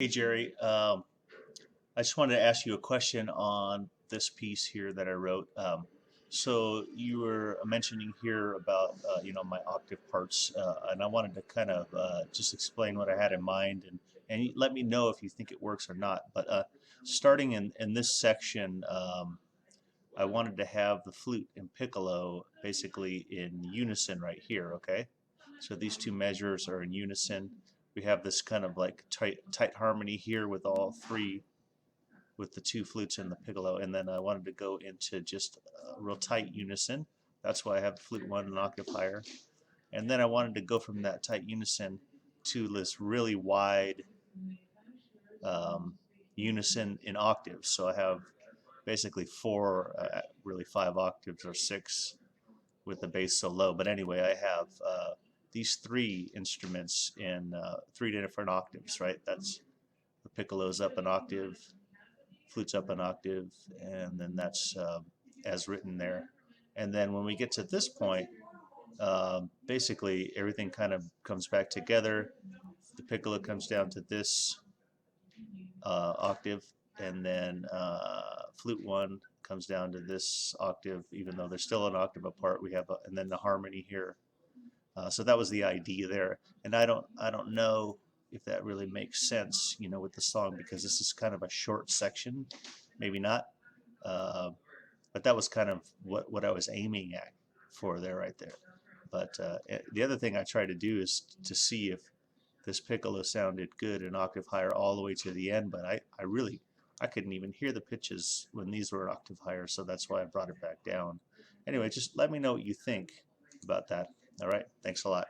Hey Jerry, I just wanted to ask you a question on this piece here that I wrote. So you were mentioning here about my octave parts, and I wanted to kind of just explain what I had in mind, and you let me know if you think it works or not. But starting in this section, I wanted to have the flute and piccolo basically in unison right here. Okay, so these two measures are in unison. We have this kind of like tight harmony here with all three, with the two flutes and the piccolo, and then I wanted to go into just real tight unison. That's why I have the flute one an octave higher, and then I wanted to go from that tight unison to this really wide um, unison in octaves. So I have basically four, really five octaves or six with the bass so low. But anyway, I have these three instruments in three different octaves, right? That's the piccolo's up an octave, flute's up an octave, and then that's as written there. And then when we get to this point, basically everything kind of comes back together. The piccolo comes down to this octave, and then flute one comes down to this octave, even though they're still an octave apart. We have and then the harmony here. So that was the idea there, and I don't know if that really makes sense, with the song, because this is kind of a short section, maybe not, uh, but that was kind of what I was aiming at for there, right there. But the other thing I try to do is to see if this piccolo sounded good an octave higher all the way to the end, but I couldn't even hear the pitches when these were an octave higher, so that's why I brought it back down. Anyway, just let me know what you think about that. All right, thanks a lot.